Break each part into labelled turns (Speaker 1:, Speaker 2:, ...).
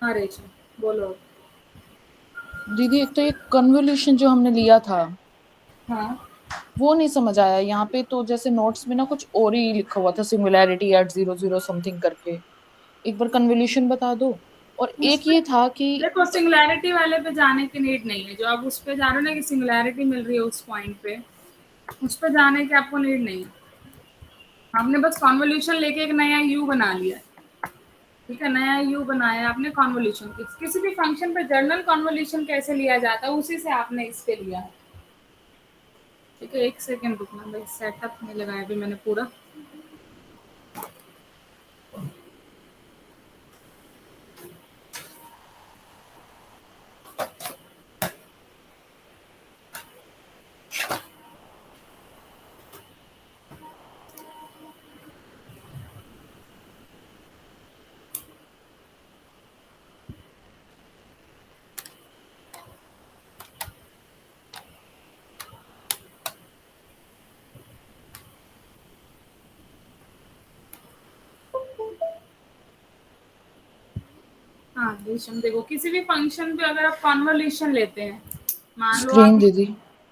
Speaker 1: हाँ रेशम, बोलो।
Speaker 2: दीदी एक तो ये कन्वोल्यूशन जो हमने लिया था
Speaker 1: हाँ,
Speaker 2: वो नहीं समझ आया। यहाँ पे तो जैसे नोट्स में ना कुछ और ही लिखा हुआ था, सिंगुलैरिटी एट 00 समथिंग करके। एक बार कन्वोल्यूशन बता दो। और
Speaker 1: उस
Speaker 2: एक
Speaker 1: पे
Speaker 2: ये था कि
Speaker 1: देखो, सिंगुलैरिटी वाले पे जाने की नीड नहीं है। जो आप उस पे जा रहे हो ना कि सिंगुलैरिटी मिल रही है उस पॉइंट पे, उस पे जाने की आपको नीड नहीं है। आपने बस कॉन्वोल्यूशन लेके एक नया यू बना लिया है। ठीक है, नया यू बनाया आपने कॉन्वोल्यूशन। किसी भी फंक्शन पे जर्नल कॉन्वोल्यूशन कैसे लिया जाता है, उसी से आपने इस पे लिया है। ठीक है, एक सेकंड रुकना भाई, सेटअप नहीं लगाया अभी मैंने पूरा। हाँ रेशम, देखो किसी भी फंक्शन पे अगर आप कॉन्वोल्यूशन लेते हैं, मान लो
Speaker 2: स्क्रीन
Speaker 1: आप
Speaker 2: दीदी।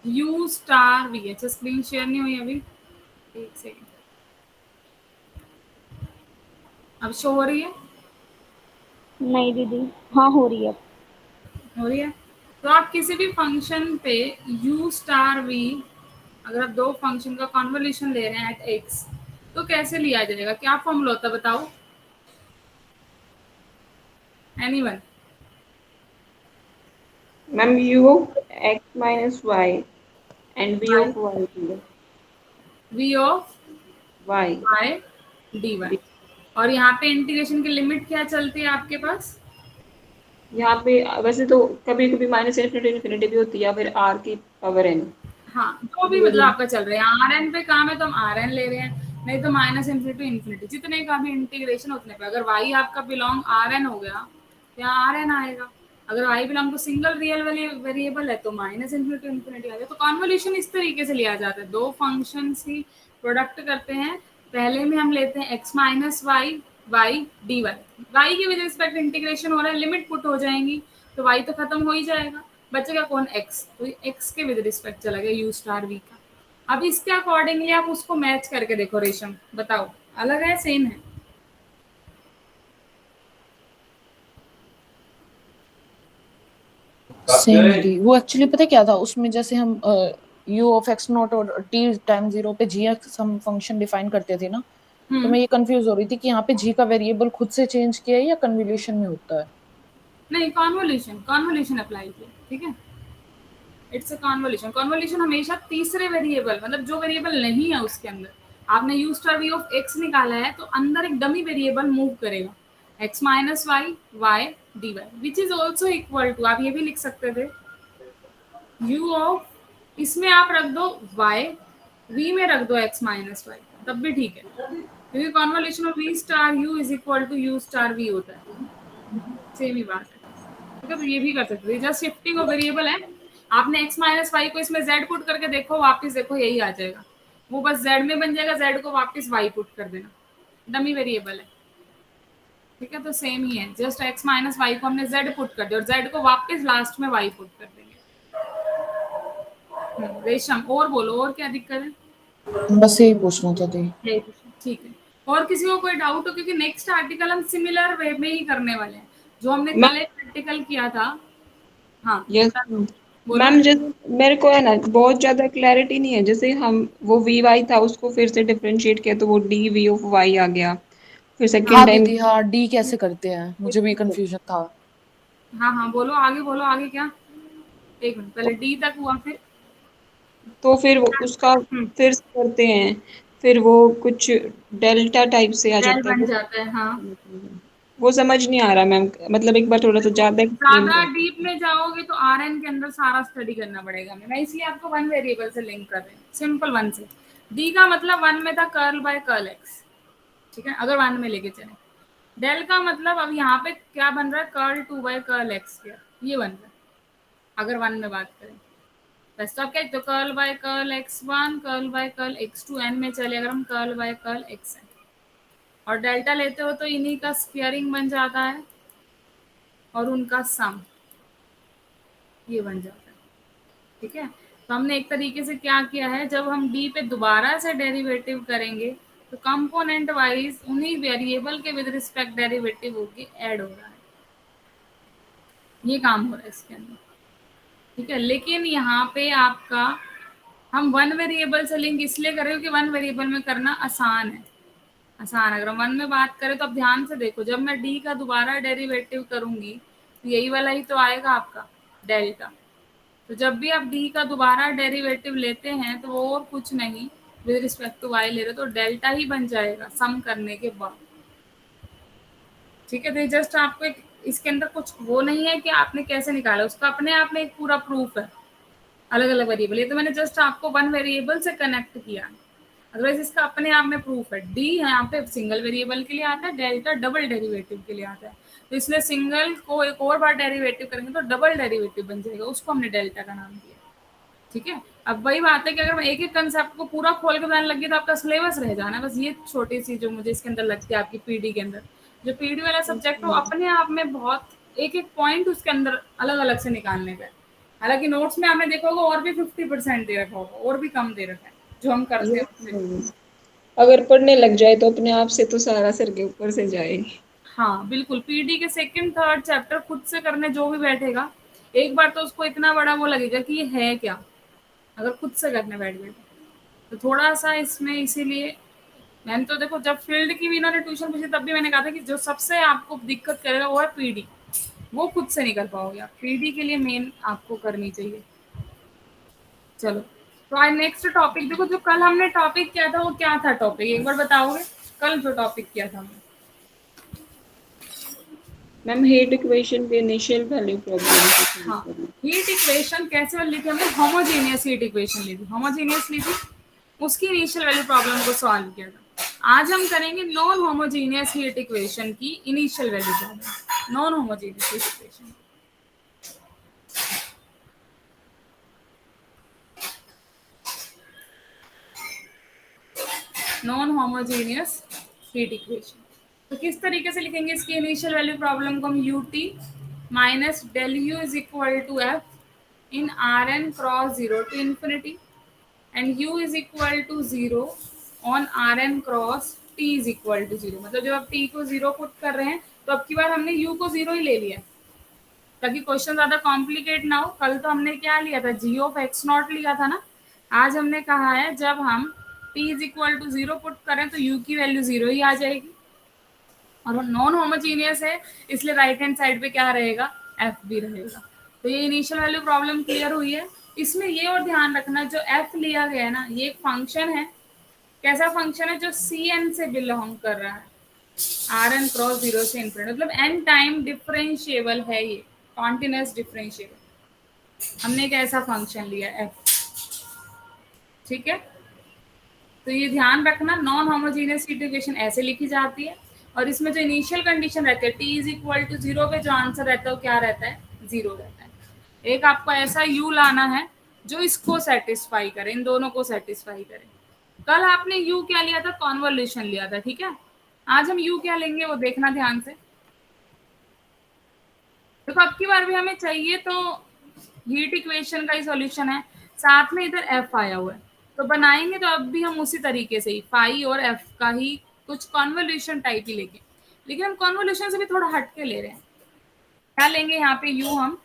Speaker 1: U star V. अच्छा, स्क्रीन शेयर नहीं हुई अभी, एक सेकंड। अब शो हो रही है?
Speaker 3: नहीं दीदी। हाँ हो रही है।
Speaker 1: हो रही है। तो आप किसी भी फंक्शन पे यू स्टार वी, अगर आप दो फंक्शन का कॉन्वोल्यूशन ले रहे हैं एट एक्स, तो कैसे लिया जाएगा? क्या फॉर्मूला होता है बताओ, anyone?
Speaker 4: Ma'am U X minus Y and V
Speaker 1: Y,
Speaker 4: of Y
Speaker 1: V of
Speaker 4: Y
Speaker 1: Y D Y. और यहाँ पे इंटीग्रेशन की लिमिट क्या चलती है आपके पास?
Speaker 4: यहाँ पे वैसे तो कभी कभी माइनस इन्फिनिटी इन्फिनिटी भी होती है या फिर आर की पावर एन।
Speaker 1: हाँ, जो भी मतलब आपका चल रहा है, आर एन पे काम है तो हम आर एन ले रहे हैं, नहीं तो माइनस इन्फिनिटी इन्फिनिटी, जितने का भी इंटीग्रेशन उतने पे। अगर वाई आपका बिलोंग आर एन हो गया, यहाँ आर एन आएगा। अगर वाई बिलोंग तो सिंगल रियल वेरिएबल है तो माइनस इन्फिनिटी इन्फिनिटी आ गया। तो कॉन्वोल्यूशन इस तरीके से लिया जाता है, दो फंक्शन ही प्रोडक्ट करते हैं। पहले में हम लेते हैं X minus Y Y D Y, वाई की रिस्पेक्ट इंटीग्रेशन हो रहा है, लिमिट पुट हो जाएंगी तो वाई तो खत्म हो ही जाएगा, बचेगा कौन? एक्स। तो एक्स के विद रिस्पेक्ट चला गया यू स्टार वी का। अब इसके अकॉर्डिंगली आप उसको मैच करके देखो रेशम, बताओ अलग है सेम है?
Speaker 2: सेम है दी। वो एक्चुअली पता है क्या था उसमें, जैसे हम यू ऑफ एक्स नॉट और टी टाइम जीरो पे जी एक्स हम फंक्शन डिफाइन करते थे ना, तो
Speaker 1: हम्म।
Speaker 2: मैं ये कंफ्यूज हो रही थी कि यहाँ पे जी का वेरिएबल खुद से चेंज किया है या कन्वोल्यूशन में होता है।
Speaker 1: नहीं, कॉन्वोल्यूशन, कॉन्वोल्यूशन अप्लाई किया, ठीक है। It's a convolution. कॉन्वोल्यूशन हमेशा तीसरे वेरिएबल, मतलब जो वेरिएबल नहीं है उसके अंदर, आपने U star V of X निकाला है तो अंदर एक डमी वेरिएबल मूव करेगा, X minus Y Y D Y, which is also equal to, आप ये भी लिख सकते थे, यू ऑफ, इसमें आप रख दो y, v में रख दो x माइनस वाई, तब भी ठीक है, क्योंकि convolution of v star u is equal to u star v होता है। सेम ही बात है। ठीक है, तो ये भी कर सकते थे, जस्ट शिफ्टिंग ऑफ वेरिएबल है। आपने x माइनस वाई को इसमें z पुट करके देखो, वापस देखो यही आ जाएगा। वो बस z में बन जाएगा, z को वापस y पुट कर देना, डमी वेरिएबल है। ठीक है, तो सेम ही है, जस्ट x माइनस वाई को हमने z पुट कर दिया और z को वापस लास्ट में y पुट कर देंगे। रेशम और बोलो, और क्या दिक्कत है?
Speaker 2: बस यही पूछना था दी।
Speaker 1: यही पूछना, ठीक है। और किसी को कोई डाउट हो? क्योंकि नेक्स्ट आर्टिकल हम सिमिलर वे में ही करने वाले हैं, जो हमने कल
Speaker 4: मैम
Speaker 1: एक आर्टिकल किया था। हाँ,
Speaker 4: यस
Speaker 1: बोलो।
Speaker 4: मैम, जैसे मेरे को है ना बहुत ज्यादा क्लैरिटी नहीं है। जैसे हम वो वी वाई था उसको फिर से डिफरेंशिएट किया तो वो डी वी ऑफ वाई आ गया। फिर
Speaker 2: हाँ
Speaker 4: सेकेंड टाइम
Speaker 2: दीदी, हाँ डी कैसे करते हैं मुझे भी कंफ्यूजन था।
Speaker 1: हाँ हाँ, बोलो आगे, बोलो आगे क्या। एक मिनट, पहले डी तक हुआ, फिर
Speaker 4: तो फिर वो उसका
Speaker 1: हम्म,
Speaker 4: फिर से करते हैं। फिर वो कुछ डेल्टा टाइप से आ
Speaker 1: डेल
Speaker 4: जाता है
Speaker 1: बन
Speaker 4: वो।
Speaker 1: जाता है, हाँ।
Speaker 4: वो समझ नहीं आ रहा मैम, मतलब एक बार थोड़ा सा ज्यादा एक्सप्लेन
Speaker 1: ज्यादा
Speaker 4: कर।
Speaker 1: डीप में जाओगे तो आर एन के अंदर सारा स्टडी करना पड़ेगा हमें, मैं इसलिए आपको वन वेरिएबल से लिंक कर रही हूँ, सिंपल वन से। डी का मतलब वन में था कर्ल बाय कर्ल एक्स, ठीक है, अगर वन में लेके चले। डेल का मतलब अब यहाँ पे क्या बन रहा है, curl two by curl X square, ये बन रहा है अगर वन में बात करें। बस तो आप क्या, तो curl by curl X one, curl by curl X two, N में चले अगर हम curl by curl X N, और डेल्टा लेते हो तो इन्हीं का स्क्वेयरिंग बन जाता है, और उनका सम, ये बन जाता है। ठीक है, तो हमने एक तरीके से क्या किया है, जब हम डी पे दोबारा से डेरिवेटिव करेंगे तो कंपोनेंट वाइज उन्हीं वेरिएबल के विद रिस्पेक्ट डेरिवेटिव होके ऐड हो रहा है, ये काम हो रहा है इसके अंदर। ठीक है, लेकिन यहाँ पे आपका हम वन वेरिएबल से लिंक इसलिए कर रहे हो कि वन वेरिएबल में करना आसान है। आसान, अगर हम वन में बात करें तो अब ध्यान से देखो, जब मैं डी का दोबारा डेरिवेटिव करूंगी तो यही वाला ही तो आएगा आपका डेल्टा। तो जब भी आप डी का दोबारा डेरिवेटिव लेते हैं तो वो और कुछ नहीं, विद रिस्पेक्ट टू वाई ले रहे हो तो डेल्टा ही बन जाएगा सम करने के बाद। ठीक है, तो जस्ट आपको एक इसके अंदर कुछ वो नहीं है कि आपने कैसे निकाला, उसका अपने आप में एक पूरा प्रूफ है, अलग अलग वेरिएबल। ये तो मैंने जस्ट आपको वन वेरिएबल से कनेक्ट किया, अदरवाइज इसका अपने आप में प्रूफ है। डी यहाँ पे सिंगल वेरिएबल के लिए आता है, डेल्टा डबल डेरिवेटिव के लिए आता है, तो इसलिए सिंगल को एक और बार डेरिवेटिव करेंगे तो डबल डेरिवेटिव बन जाएगा, उसको हमने डेल्टा का नाम दिया। ठीक है, अब वही बात है कि अगर मैं एक एक कंसेप्ट को पूरा खोल के बताने लगी तो आपका सिलेबस रह जाना। बस ये छोटी सी जो मुझे इसके अंदर लगती है आपकी पीडी के अंदर, जो पीडी वाला सब्जेक्ट है वो अपने आप में बहुत एक एक पॉइंट उसके अंदर अलग अलग से निकालने का है। हालांकि नोट्स में आपने देखा होगा और भी 50% दे रखा होगा, और भी कम दे रखा है जो हम करते हैं उससे।
Speaker 4: अगर पढ़ने लग जाए तो अपने आप से तो सारा सर के ऊपर से जाए।
Speaker 1: हाँ बिल्कुल, पीडी के सेकंड थर्ड चैप्टर खुद से करने जो भी बैठेगा एक बार तो उसको इतना बड़ा वो लगेगा कि ये है क्या, अगर खुद से करने बैठ गए तो थोड़ा सा इसमें। इसीलिए मैंने तो देखो जब फील्ड की भी इन्होंने ट्यूशन पूछी तब भी मैंने कहा था कि जो सबसे आपको दिक्कत करेगा वो है पीडी, वो खुद से नहीं कर पाओगे आप, पीडी के लिए मेन आपको करनी चाहिए। चलो, तो आज नेक्स्ट टॉपिक देखो, जो कल हमने टॉपिक किया था वो क्या था टॉपिक, एक बार बताओगे कल जो टॉपिक किया था हमने?
Speaker 4: मैम हीट इक्वेशन के इनिशियल वैल्यू प्रॉब्लम।
Speaker 1: हाँ, हीट इक्वेशन कैसे ली थी हमने? होमोजेनियस हीट इक्वेशन ली थी, होमोजेनियस ली थी, उसकी इनिशियल वैल्यू प्रॉब्लम को सॉल्व किया था। आज हम करेंगे नॉन होमोजेनियस हीट इक्वेशन की initial value problem, non homogeneous heat equation. Non homogeneous heat equation तो किस तरीके से लिखेंगे इसकी इनिशियल वैल्यू प्रॉब्लम को? हम ut minus del U is equal to F in R N cross zero to infinity and u is equal to zero on R N cross t is equal to zero. मतलब जब आप t को zero put कर रहे हैं तो अब की बार हमने u को जीरो ही ले लिया ताकि क्वेश्चन ज्यादा कॉम्प्लिकेट ना हो। कल तो हमने क्या लिया था, g ऑफ एक्स नॉट लिया था ना। आज हमने कहा है जब हम t is equal to zero put करें तो u की वैल्यू जीरो ही आ जाएगी, और वो नॉन होमोजीनियस है इसलिए राइट हैंड साइड पे क्या रहेगा, f भी रहेगा। तो ये इनिशियल वैल्यू प्रॉब्लम क्लियर हुई है। इसमें ये और ध्यान रखना, जो f लिया गया है ना, ये एक फंक्शन है। कैसा फंक्शन है? जो cn से बिलोंग कर रहा है, आर एन क्रॉस जीरो से इन्फिनिटी, मतलब n टाइम डिफरेंशिएबल है, ये कॉन्टिन्यूअस डिफरेंशिएबल। हमने एक ऐसा फंक्शन लिया f। ठीक है, तो ये ध्यान रखना, नॉन होमोजेनियस हीट इक्वेशन ऐसे लिखी जाती है, और इसमें जो इनिशियल कंडीशन रहती है t is equal to zero पे जो आंसर रहता है वो क्या रहता है, जीरो रहता है। एक आपको ऐसा u लाना है जो इसको सेटिस्फाई करे, इन दोनों को सेटिस्फाई करे। कल आपने u क्या लिया था, कॉन्वोल्यूशन लिया था। ठीक है, आज हम u क्या लेंगे वो देखना ध्यान से। देखो अब की बार भी हमें चाहिए तो हीट इक्वेशन का ही सॉल्यूशन है, साथ में इधर f आया हुआ है, तो बनाएंगे तो अब भी हम उसी तरीके से ही फाई और f का ही कुछ कॉन्वोल्यूशन टाइप ही लेंगे, लेकिन हम कॉन्वोल्यूशन से भी थोड़ा हट के ले रहे हैं। क्या लेंगे यहाँ पे u, हम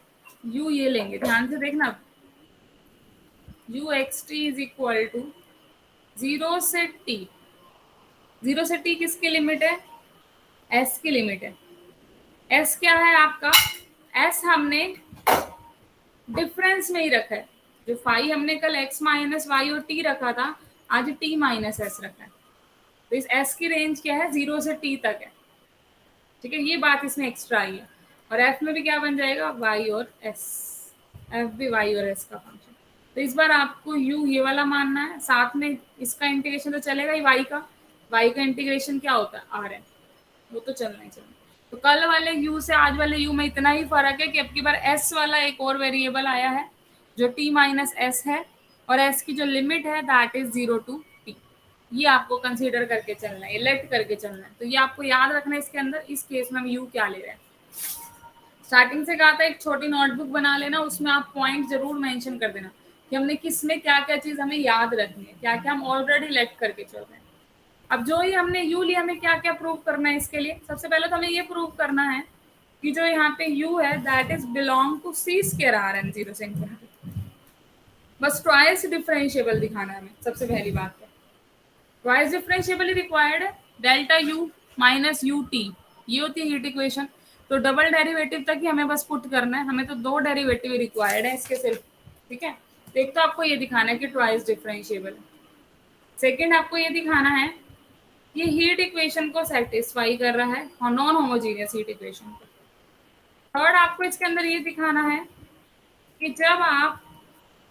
Speaker 1: u ये लेंगे, ध्यान से देखना, u X T is equal to zero से t। जीरो से t किसकी लिमिट है, s की लिमिट है। s क्या है आपका, s हमने डिफरेंस में ही रखा है, जो फाई हमने कल x माइनस वाई और t रखा था, आज t माइनस एस रखा है। तो इस s की रेंज क्या है, जीरो से t तक है। ठीक है, ये बात इसमें एक्स्ट्रा आई है। और f में भी क्या बन जाएगा, y और s, f भी y और s का फंक्शन। तो इस बार आपको u ये वाला मानना है, साथ में इसका इंटीग्रेशन तो चलेगा ही, y का इंटीग्रेशन क्या होता है, rn, वो तो चलना ही चलना। तो कल वाले u से आज वाले u में इतना ही फर्क है कि अब की बार s वाला एक और वेरिएबल आया है जो t माइनस एस है, और s की जो लिमिट है that is zero to t। ये आपको कंसीडर करके चलना है, इलेक्ट करके चलना है। तो ये आपको याद रखना है इसके अंदर। इस केस में हम u क्या ले रहे हैं, स्टार्टिंग से कहा था एक छोटी नोटबुक बना लेना, उसमें आप पॉइंट जरूर मेंशन कर देना कि हमने किस में क्या क्या चीज हमें याद रखनी है, क्या क्या हम ऑलरेडी लेट करके चल रहे हैं। अब जो ही हमने यू लिया, हमें क्या क्या प्रूव करना है इसके लिए? सबसे पहले तो हमें ये प्रूव करना है कि जो यहाँ पे u है that is belong to C square R N zero से इनफिनिटी। बस ट्वाइस डिफरेंशिएबल दिखाना है हमें, सबसे पहली बात है। ट्वाइस डिफरेंशिएबल रिक्वायर्ड है, delta u minus you T, ये होती है हीट इक्वेशन। तो डबल डेरिवेटिव तक ही हमें बस पुट करना है, हमें तो 2 डेरिवेटिव रिक्वायर्ड है इसके सिर्फ, ठीक है। तो एक तो आपको ये दिखाना है कि ट्वाइस डिफरेंशिएबल है, सेकेंड आपको ये दिखाना है ये हीट इक्वेशन को सेटिस्फाई कर रहा है और नॉन होमोजीनियस हीट इक्वेशन को। थर्ड आपको इसके अंदर ये दिखाना है कि जब आप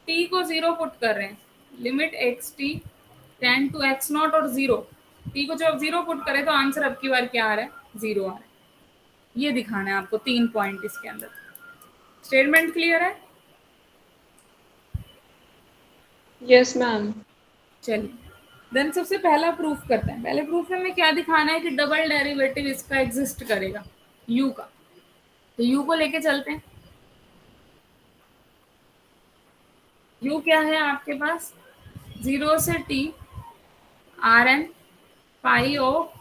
Speaker 1: t को 0 पुट कर रहे हैं, limit X T tend to X naught और 0, t को जब 0 पुट करें तो आंसर अब की बार क्या आ रहा है? 0 आ रहा है। ये दिखाना है आपको 3 पॉइंट इसके अंदर। स्टेटमेंट क्लियर है?
Speaker 4: Yes ma'am.
Speaker 1: चलिए देन सबसे पहला प्रूफ करते हैं। पहले प्रूफ में हमें क्या दिखाना है कि डबल डेरिवेटिव इसका एग्जिस्ट करेगा u का। तो u को लेके चलते हैं। u क्या है आपके पास? 0 से t are N pi of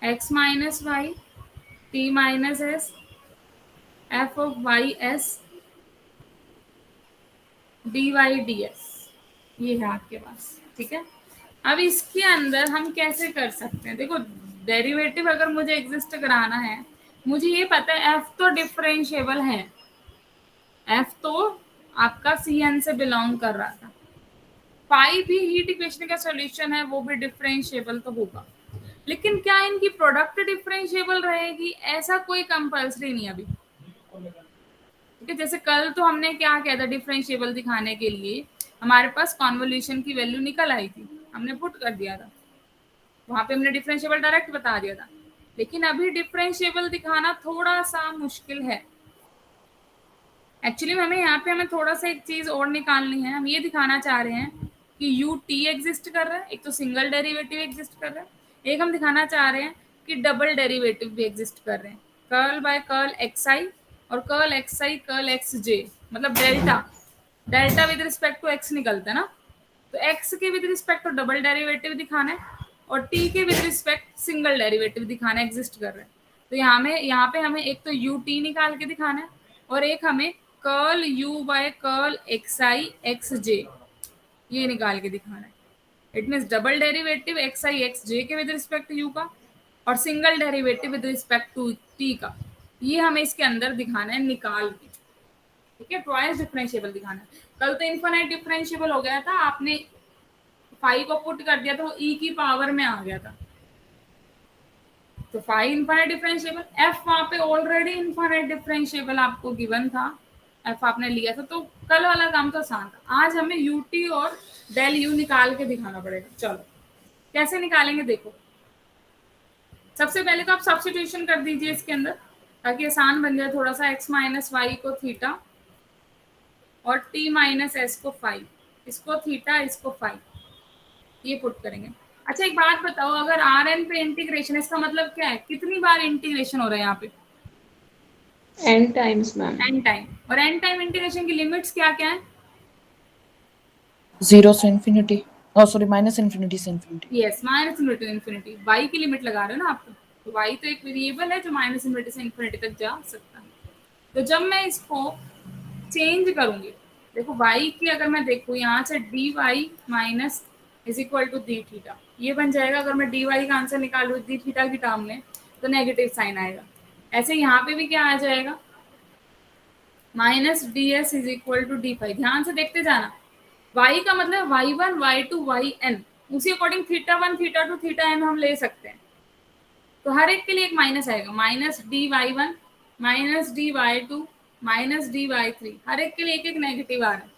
Speaker 1: x minus Y t minus S F of Y S D Y D S, ये है आपके पास, ठीक है। अब इसके अंदर हम कैसे कर सकते हैं? देखो डेरिवेटिव अगर मुझे एग्जिस्ट कराना है, मुझे ये पता है f तो डिफरेंशिएबल है, f तो आपका Cn से बिलोंग कर रहा था, फाई भी हीट इक्वेशन का सॉल्यूशन है, वो भी डिफरेंशिएबल तो होगा। लेकिन क्या इनकी प्रोडक्ट डिफरेंशिएबल रहेगी? ऐसा कोई कंपल्सरी नहीं अभी, ठीक है। जैसे कल तो हमने क्या किया था, डिफरेंशिएबल दिखाने के लिए हमारे पास कॉन्वोल्यूशन की वैल्यू निकल आई थी, हमने पुट कर दिया था, वहां पे हमने डिफरेंशिएबल डायरेक्ट बता दिया था। लेकिन अभी डिफरेंशिएबल दिखाना थोड़ा सा मुश्किल है। एक्चुअली हमें यहाँ पे हमें थोड़ा सा एक चीज और निकालनी है। हम ये दिखाना चाह रहे हैं कि यू टी एग्जिस्ट कर रहा है, एक तो सिंगल डेरिवेटिव एग्जिस्ट कर रहा है, एक हम दिखाना चाह रहे हैं कि डबल डेरिवेटिव भी एग्जिस्ट कर रहे हैं। कर्ल बाय कर्ल एक्स आई और curl x I curl X J, मतलब delta, delta with respect to X निकलता है ना, तो एक्स के with respect to double derivative दिखाना है और टी के विद रिस्पेक्ट सिंगल डेरिवेटिव दिखाना है, एग्जिस्ट कर रहे हैं। तो यहाँ पे हमें एक तो यू टी निकाल के दिखाना है और एक हमें curl u by curl x I X J ये निकाल के दिखाना है। It means double derivative X I X J के विद रिस्पेक्ट यू का और single derivative with respect to T का, ये हमें इसके अंदर दिखाना है निकाल के, ठीक है। ट्वाइस डिफरेंशिएबल दिखाना है। कल तो इनफाइनाइट डिफरेंशिएबल हो गया था, आपने फाई को पुट कर दिया तो ई की पावर में आ गया था, तो फाई इनफाइनाइट डिफरेंशिएबल, एफ वहां पे ऑलरेडी इनफाइनाइट डिफरेंशिएबल आपको गिवन था, एफ आपने लिया था, तो कल वाला काम तो आसान था। आज हमें यूटी और डेल यू निकाल के दिखाना पड़ेगा। चलो कैसे निकालेंगे देखो। सबसे पहले तो आप सब्स्टिट्यूशन कर दीजिए इसके अंदर ताकि आसान बन जाए थोड़ा सा। एक्स माइनस वाई को थीटा और टी माइनस एस को फाइव, इसको थीटा इसको फाइव, ये पुट करेंगे। अच्छा एक बात बताओ, अगर आर एन पे इंटीग्रेशन, इसका मतलब क्या है? कितनी बार इंटीग्रेशन हो रहा है यहाँ पे?
Speaker 4: n times ma'am.
Speaker 1: N time. और एन टाइम इंटीग्रेशन की लिमिट्स क्या क्या है?
Speaker 2: 0 से इन्फिनिटी, सॉरी माइनस इन्फिनिटी से infinity.
Speaker 1: Yes, minus infinity to infinity. Y की लिमिट लगा रहे हो ना आप, तो वाई तो एक वेरिएबल है जो माइनस इन्फिनिटी से इन्फिनिटी तक जा सकता है। तो जब मैं इसको चेंज करूंगी, देखो वाई की अगर मैं देखूँ यहाँ से D Y minus is equal to D theta, ये बन जाएगा। अगर मैं डी वाई का आंसर निकालूँ डी थीटा की टर्म में तो नेगेटिव साइन आएगा। ऐसे यहाँ पे भी क्या आ जाएगा, minus d s is equal to d five. ध्यान से देखते जाना, y का मतलब y1 y2 yn, उसी according theta one theta two theta n हम ले सकते हैं। तो हर एक के लिए एक माइनस आएगा, minus D Y one minus D Y two minus D Y three, हर एक के लिए एक एक नेगेटिव आ रहा है,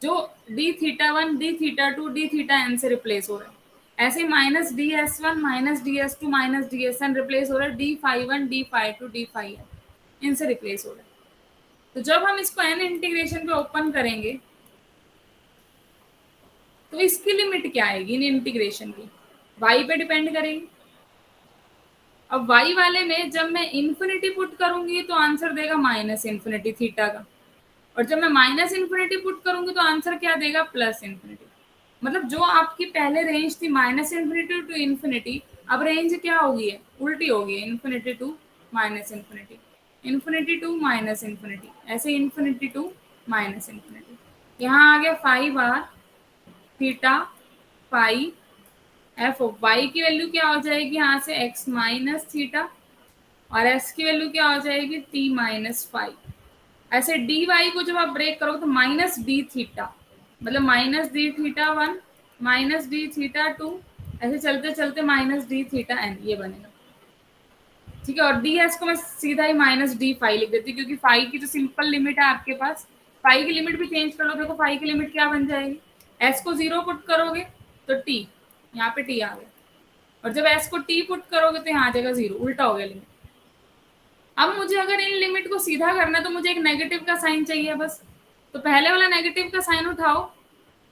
Speaker 1: जो d theta one d theta two D theta n से रिप्लेस हो रहा है। ऐसे minus d s one minus d s two minus d s n replace हो रहा है, d five one d five two d five n इनसे replace हो रहा है। तो जब हम इसको एन इंटीग्रेशन पे ओपन करेंगे तो इसकी लिमिट क्या आएगी इन इंटीग्रेशन की? y पे डिपेंड करेगी, अब y वाले में जब मैं इन्फिनिटी पुट करूंगी तो आंसर देगा माइनस इन्फिनिटी थीटा का, और जब मैं माइनस इन्फिनिटी पुट करूंगी तो आंसर क्या देगा, प्लस इन्फिनिटी। मतलब जो आपकी पहले रेंज थी माइनस इन्फिनिटी टू इन्फिनिटी, अब रेंज क्या होगी है, उल्टी होगी, infinity to minus infinity, infinity to minus infinity, ऐसे इन्फिनिटी टू माइनस इन्फिनिटी। यहाँ आ गया 5r theta phi f of y की वैल्यू क्या हो जाएगी यहाँ से x माइनस थीटा, और s की वैल्यू क्या हो जाएगी t माइनस फाइव। ऐसे dy को जब आप ब्रेक करोगे तो माइनस डी थीटा, मतलब minus d theta 1 minus d theta 2, ऐसे चलते चलते माइनस डी थीटा n ये बनेगा, ठीक है। और डी एस को मैं सीधा ही माइनस डी फाइव लिख देती हूँ, क्योंकि फाइव की जो सिंपल लिमिट है आपके पास, फाइव की लिमिट भी चेंज कर लो, देखो फाइव की लिमिट क्या बन जाएगी, एस को 0 पुट करोगे तो टी, यहाँ पे टी आ गया, और जब एस को टी पुट करोगे तो यहाँ आ जाएगा 0, उल्टा हो गया लिमिट। अब मुझे अगर इन लिमिट को सीधा करना है तो मुझे एक नेगेटिव का साइन चाहिए बस, तो पहले वाला नेगेटिव का साइन उठाओ,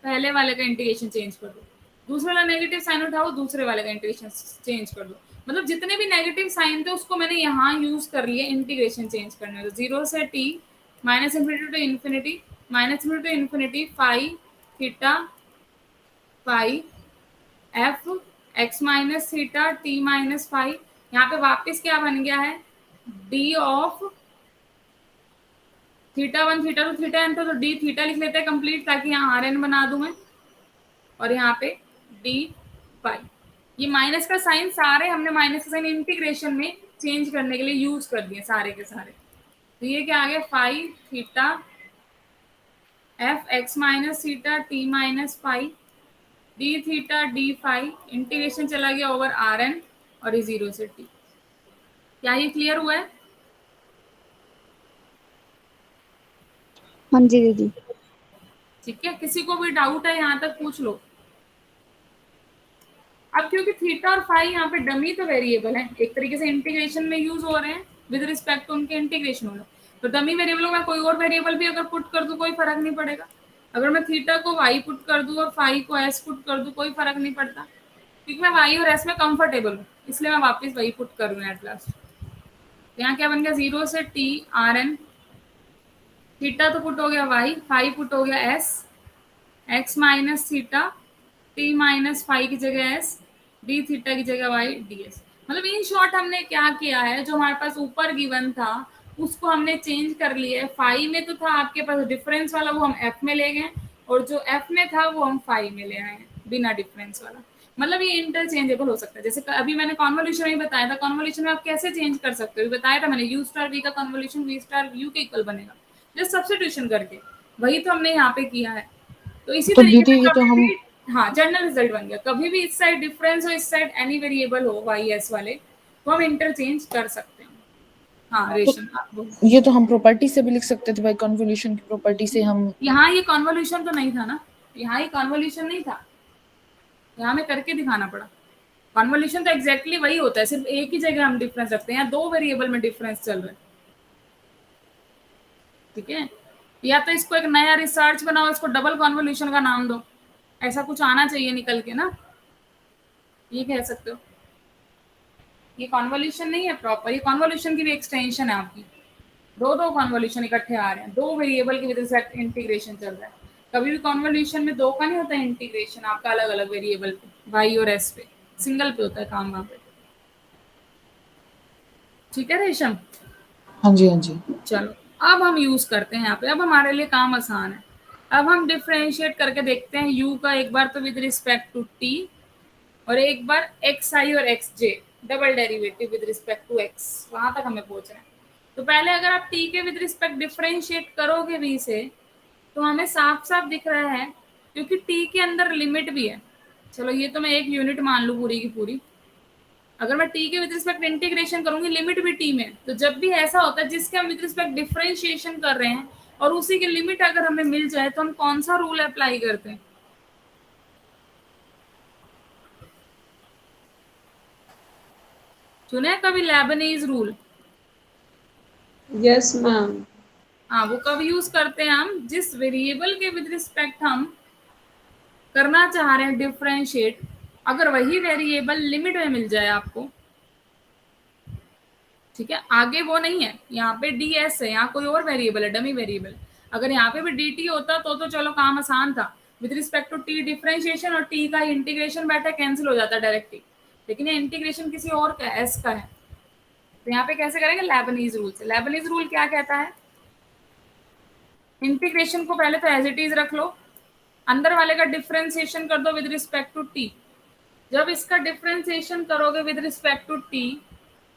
Speaker 1: पहले वाले का इंटीग्रेशन चेंज कर दो, दूसरे वाला नेगेटिव साइन उठाओ, दूसरे वाले का इंटीग्रेशन चेंज कर दो। मतलब जितने भी नेगेटिव साइन थे उसको मैंने यहाँ यूज कर लिए इंटीग्रेशन चेंज करने में। 0 से t minus infinity to infinity, minus infinity to infinity five theta five f x minus theta t minus five, यहाँ पे वापस क्या बन गया है, d of theta 1 theta 2 theta n, तो डी थीटा लिख लेते हैं कंप्लीट, ताकि यहाँ आर एन बना दूं मैं, और यहाँ पे डी फाइव। ये माइनस का साइन सारे हमने माइनस का साइन इंटीग्रेशन में चेंज करने के लिए यूज कर दिए सारे के सारे। तो ये क्या आ गया, five theta F x minus theta t minus five D theta D five, integration चला गया ओवर आर एन, और ये 0 से टी। क्या ये क्लियर हुआ है?
Speaker 3: हाँ जी दीदी।
Speaker 1: ठीक है, किसी को भी डाउट है यहाँ तक पूछ लो। अब क्योंकि थीटा और फाई यहाँ पे डमी तो वेरिएबल है, एक तरीके से इंटीग्रेशन में यूज हो रहे हैं विद रिस्पेक्ट टू उनके इंटीग्रेशन होना, तो डमी वेरिएबल में कोई और वेरिएबल भी अगर पुट कर दूं कोई फर्क नहीं पड़ेगा। अगर मैं थीटा को वाई पुट कर दूं और फाई को एस पुट कर दूं कोई फर्क नहीं पड़ता, क्योंकि मैं वाई और एस में कंफर्टेबल हूँ, इसलिए मैं वापस वही पुट कर रही हूँ एट लास्ट। यहाँ क्या बन गया, 0 से टी आर एन, थीटा तो पुट हो गया वाई, फाई पुट हो गया S, x minus theta t minus five की जगह एस, डी थीटा की जगह वाई डी एस। मतलब इन शॉर्ट हमने क्या किया है, जो हमारे पास ऊपर गिवन था उसको हमने चेंज कर लिया है। फाइव में तो था आपके पास डिफरेंस वाला, वो हम एफ में ले गए, और जो एफ में था वो हम फाइव में ले आए हैं बिना डिफरेंस वाला। मतलब ये इंटरचेंजेबल हो सकता है, जैसे अभी मैंने कॉन्वोल्यूशन में बताया था, कॉन्वोल्यूशन में आप कैसे चेंज कर सकते हो बताया था मैंने, यू स्टार वी का कॉन्वोल्यूशन वी स्टार यू के इक्वल बनेगा जस्ट सब्स्टिट्यूशन करके, वही तो हमने यहाँ पे किया है। तो इसी
Speaker 2: तो
Speaker 1: तरीके
Speaker 2: दीदी
Speaker 1: से
Speaker 2: ये तो
Speaker 1: कभी
Speaker 2: हम,
Speaker 1: भी, हाँ जनरल रिजल्ट बन गया, कभी भी इस साइड डिफरेंस हो इस साइड एनी वेरिएबल हो वाई एस वाले, तो हम इंटरचेंज कर सकते हैं। हाँ रेशम आप बोलो।
Speaker 2: ये तो हम प्रॉपर्टी से भी लिख सकते थे भाई, कन्वोल्यूशन की प्रॉपर्टी से हम।
Speaker 1: यहाँ ये कॉन्वोल्यूशन तो नहीं था ना, यहाँ ये कॉन्वोल्यूशन नहीं था, यहाँ में करके दिखाना पड़ा। कॉन्वोल्यूशन तो एग्जैक्टली वही होता है, सिर्फ एक ही जगह हम डिफरेंस रखते हैं, यहाँ दो वेरिएबल में डिफरेंस चल रहा है, ठीक है। या तो इसको एक नया रिसर्च बनाओ, इसको डबल कॉन्वोल्यूशन का नाम दो, ऐसा कुछ आना चाहिए निकल के ना, ये कह सकते हो। ये कॉन्वोल्यूशन नहीं है प्रॉपर, ये कॉन्वोल्यूशन की भी एक्सटेंशन है आपकी, दो दो कॉन्वोल्यूशन इकट्ठे आ रहे हैं, दो वेरिएबल की वजह से इंटीग्रेशन चल रहा है। कभी भी कॉन्वोल्यूशन में दो का नहीं होता इंटीग्रेशन आपका अलग अलग वेरिएबल पे, वाई और एस पे, सिंगल पे होता है काम वहां पे। ठीक है रेशम,
Speaker 2: हाँ जी हाँ जी।
Speaker 1: चलो अब हम यूज करते हैं यहाँ पे, अब हमारे लिए काम आसान है। अब हम डिफरेंशिएट करके देखते हैं यू का, एक बार तो विद रिस्पेक्ट टू टी, और एक बार एक्स आई और x j double derivative with respect to x, वहां तक हमें पहुंचना है। तो पहले अगर आप टी के विद रिस्पेक्ट डिफरेंशिएट करोगे वी से, तो हमें साफ साफ दिख रहा है, क्योंकि टी के अंदर लिमिट भी है। चलो ये तो मैं एक यूनिट मान लूँ पूरी की पूरी, अगर मैं टी के विद रिस्पेक्ट इंटीग्रेशन करूंगी लिमिट भी टी में, तो जब भी ऐसा होता है जिसके हम विद रिस्पेक्ट डिफरेंशिएशन कर रहे हैं और उसी की लिमिट अगर हमें मिल जाए, तो हम कौन सा रूल अप्लाई करते हैं? सुने कभी लेबनीज रूल?
Speaker 4: Yes ma'am.
Speaker 1: हाँ, वो कब यूज करते हैं हम, जिस वेरिएबल के विद रिस्पेक्ट हम करना चाह रहे हैं डिफरेंशिएट, अगर वही वेरिएबल लिमिट में मिल जाए आपको, ठीक है, आगे वो नहीं है, यहाँ पे डी एस है, यहाँ कोई और वेरिएबल है, डमी वेरिएबल। अगर यहाँ पे भी डी टी होता तो चलो काम आसान था, with respect to t differentiation और टी का इंटीग्रेशन बैठा कैंसिल हो जाता डायरेक्टली, लेकिन ये इंटीग्रेशन किसी और का एस का है, तो यहाँ पे कैसे करेंगे, लेबनीज रूल से। लेबनीज रूल क्या कहता है, इंटीग्रेशन को पहले तो एज इट इज रख लो, अंदर वाले का डिफरेंशिएशन कर दो विद रिस्पेक्ट टू टी। जब इसका डिफरेंशिएशन करोगे विद रिस्पेक्ट टू टी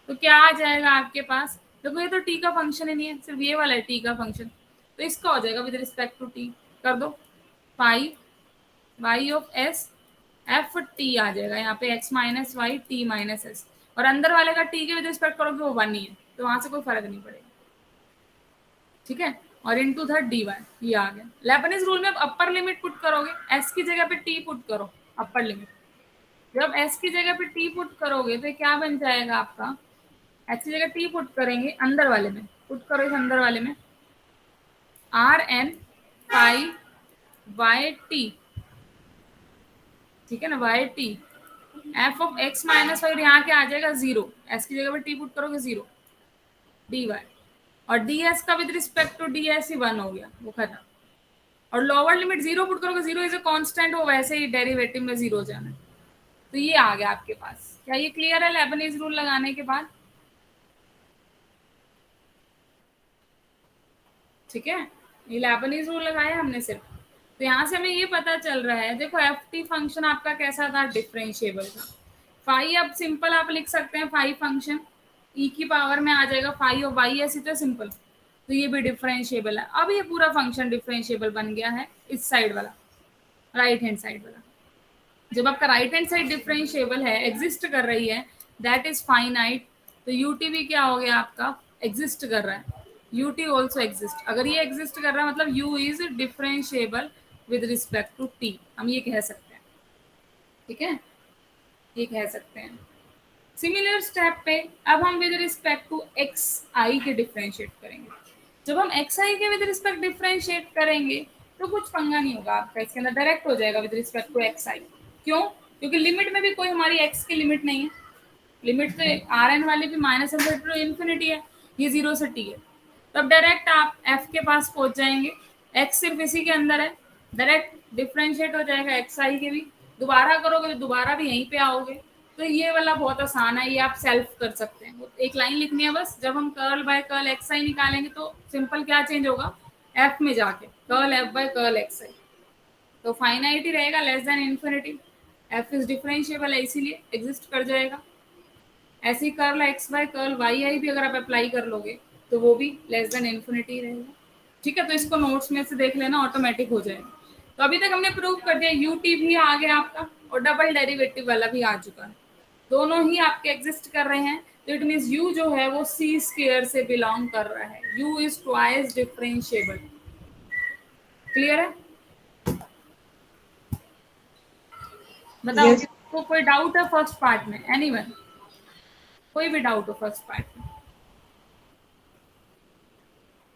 Speaker 1: तो क्या आ जाएगा आपके पास, देखो ये तो टी का फंक्शन ही नहीं है, सिर्फ ये वाला है टी का फंक्शन, तो इसका हो जाएगा विद रिस्पेक्ट टू टी, कर दो five Y of S F T आ जाएगा, यहाँ पे X minus Y T minus S, और अंदर वाले का टी के विद रिस्पेक्ट करोगे वो वन ही है, तो वहां से कोई फर्क नहीं पड़ेगा, ठीक है। और इनटू थर्ड डी वाई, ये आ गया। लेबनीज रूल में अपर लिमिट पुट करोगे, एस की जगह पे टी पुट करो, अपर लिमिट, जब एस की जगह पे टी पुट करोगे तो क्या बन जाएगा आपका, एस की जगह टी पुट करेंगे, अंदर वाले में पुट करो, इस अंदर वाले में r N pi y t, ठीक है ना, y t f of x minus y, यहाँ क्या आ जाएगा जीरो, एस की जगह पे टी पुट करोगे जीरो डी वाई, और डी एस का with respect to d s ही वन हो गया, वो खत्म। और लोअर लिमिट जीरो पुट करोगे, जीरो इज अ कांस्टेंट, वो वैसे ही डेरिवेटिव में जीरो हो जाना है, तो ये आ गया आपके पास। क्या ये क्लियर है लेबनीज रूल लगाने के बाद, ठीक है, ये लेबनीज रूल लगाया हमने सिर्फ, तो यहाँ से हमें ये पता चल रहा है, देखो एफ टी फंक्शन आपका कैसा था, डिफरेंशिएबल था। फाई अब सिंपल आप लिख सकते हैं, फाई फंक्शन ई की पावर में आ जाएगा, फाई और वाई ऐसी तो सिंपल, तो ये भी डिफरेंशिएबल है। अब ये पूरा फंक्शन डिफरेंशिएबल बन गया है, इस साइड वाला, राइट हैंड साइड वाला। जब आपका राइट हैंड साइड डिफरेंशिएबल है, एग्जिस्ट कर रही है, दैट इज फाइनाइट, तो यूटी भी क्या हो गया आपका, एग्जिस्ट कर रहा है, ut ऑल्सो एग्जिस्ट। अगर ये एग्जिस्ट कर रहा है मतलब u is differentiable with respect to t, हम ये कह सकते हैं, ठीक है, ये कह सकते हैं। सिमिलर स्टेप पे अब हम विद रिस्पेक्ट टू एक्स आई के डिफरेंशिएट करेंगे। जब हम एक्स आई के विद रिस्पेक्ट डिफरेंशिएट करेंगे तो कुछ पंगा नहीं होगा आपका, इसके अंदर डायरेक्ट हो जाएगा विद रिस्पेक्ट टू एक्स आई। क्यों, क्योंकि लिमिट में भी कोई हमारी एक्स की लिमिट नहीं है, लिमिट तो आर एन वाली भी माइनस टू इन्फिनिटी है, ये जीरो से टी है, तब डायरेक्ट आप एफ के पास पहुंच जाएंगे, एक्स सिर्फ इसी के अंदर है, डायरेक्ट डिफरेंशिएट हो जाएगा एक्स आई के भी, दोबारा करोगे तो दोबारा भी यहीं पे आओगे, तो ये वाला बहुत आसान है, ये आप सेल्फ कर सकते हैं, एक लाइन लिखनी है बस। जब हम curl by curl x i निकालेंगे तो सिंपल क्या चेंज होगा, एफ में जाके curl f by curl x i, तो फाइनाइट ही रहेगा, less than infinity, f is differentiable है इसीलिए एग्जिस्ट कर जाएगा। ऐसे ही curl x by curl y i भी अगर आप अप्लाई कर लोगे तो वो भी लेस देन इन्फिनिटी रहेगा, ठीक है। तो इसको नोट्स में से देख लेना, ऑटोमेटिक हो जाएगा। तो अभी तक हमने प्रूव कर दिया, यू टी भी आ गया आपका और डबल डेरिवेटिव वाला भी आ चुका है, दोनों ही आपके एग्जिस्ट कर रहे हैं, तो इट मीन्स यू जो है वो सी स्क्वायर से बिलोंग कर रहा है, you is twice differentiable. Clear है, बताओ
Speaker 4: Yes.
Speaker 1: तो कोई डाउट है फर्स्ट पार्ट में, एनीवन, कोई भी डाउट हो फर्स्ट पार्ट में।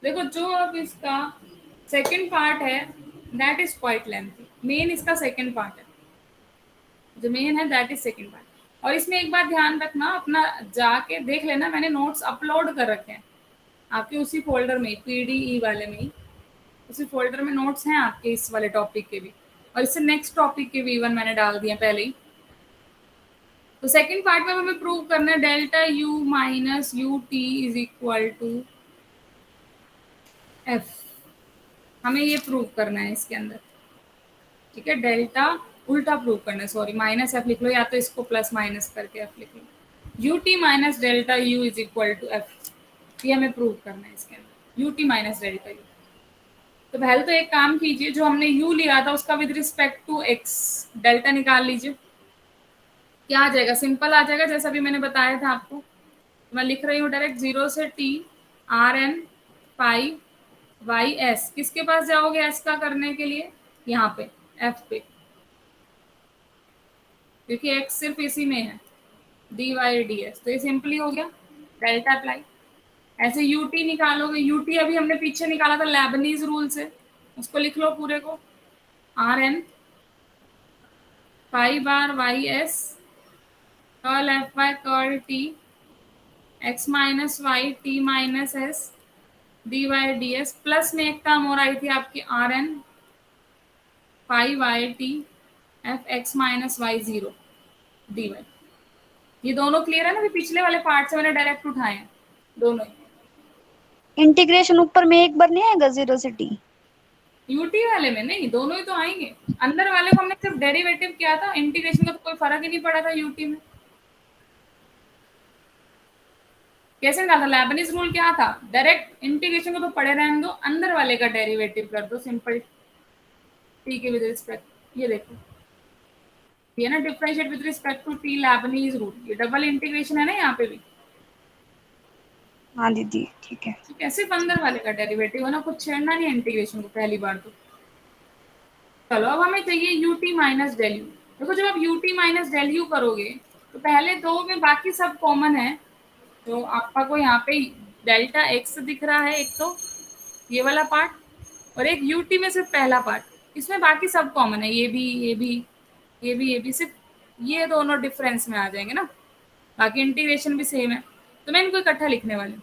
Speaker 1: देखो जो अब इसका सेकंड पार्ट है that is quite lengthy, main इसका सेकंड पार्ट है, जो मेन है दैट इज सेकंड पार्ट। और इसमें एक बात ध्यान रखना, अपना जाके देख लेना, मैंने नोट्स अपलोड कर रखे हैं आपके उसी फोल्डर में, पीडीई वाले में ही, उसी फोल्डर में नोट्स हैं आपके इस वाले टॉपिक के भी, और इससे नेक्स्ट टॉपिक के भी इवन मैंने डाल दिए पहले ही। तो सेकंड पार्ट में हमें प्रूव करना है delta u minus you t is equal to f, हमें ये प्रूव करना है इसके अंदर, ठीक है। डेल्टा उल्टा प्रूव करना है, सॉरी माइनस एफ लिख लो, या तो इसको प्लस माइनस करके एफ लिख लो, u t minus delta u is equal to f, ये हमें प्रूव करना है इसके अंदर, u t minus delta u. तो पहले तो एक काम कीजिए, जो हमने u लिया था उसका with respect to x delta निकाल लीजिए, क्या आ जाएगा, सिंपल आ जाएगा जैसा भी मैंने बताया था आपको। तो मैं लिख रही हूँ डायरेक्ट, जीरो से t are N pi y s, किसके पास जाओगे एस का करने के लिए, यहाँ पे एफ पे, क्योंकि एक्स सिर्फ इसी में है, डी वाई डी एस, तो ये सिंपली हो गया डेल्टा अप्लाई। ऐसे यूटी निकालोगे, यूटी अभी हमने पीछे निकाला था लेबनीज रूल से, उसको लिख लो पूरे को, r N pi bar y s curl f by curl t x minus Y T minus s D Y D s, plus में एक टर्म और आई थी आपकी r N pi y t f x minus y zero d y. ये दोनों clear है ना? पिछले वाले पार्ट से मैंने डायरेक्ट उठाए हैं दोनों ही।
Speaker 3: इंटीग्रेशन ऊपर में एक बार नहीं आएगा 0 से t?
Speaker 1: यूटी वाले में नहीं, दोनों ही तो आएंगे। अंदर वाले को हमने सिर्फ डेरिवेटिव किया था, इंटीग्रेशन का तो कोई फर्क ही नहीं पड़ा था यूटी में। कैसे निकाला था? लेबनिज रूल क्या था? डायरेक्ट इंटीग्रेशन को तो पढ़े रहने दो, अंदर वाले का डेरिवेटिव कर दो सिंपल टी के विद रिस्पेक्ट। ये देखो, ये ना differentiate with respect to t Leibniz rule, ये डबल इंटीग्रेशन है ना यहाँ पे भी।
Speaker 3: हाँ दीदी ठीक है।
Speaker 1: ठीक है, सिर्फ अंदर वाले का डेरिवेटिव है ना, कुछ छेड़ना नहीं इंटीग्रेशन को पहली बार तो। चलो अब हमें चाहिए यूटी माइनस डेल यू। देखो जब आप यूटी माइनस डेल यू करोगे तो पहले दो में बाकी सब कॉमन है, तो आपका को यहाँ पे डेल्टा एक्स दिख रहा है एक तो ये वाला पार्ट, और एक यूटी में सिर्फ पहला पार्ट, इसमें बाकी सब कॉमन है, ये भी ये भी ये भी ये भी, सिर्फ ये दोनों डिफरेंस में आ जाएंगे ना, बाकी इंटीग्रेशन भी सेम है। तो मैं इनको इकट्ठा लिखने वाली हूँ,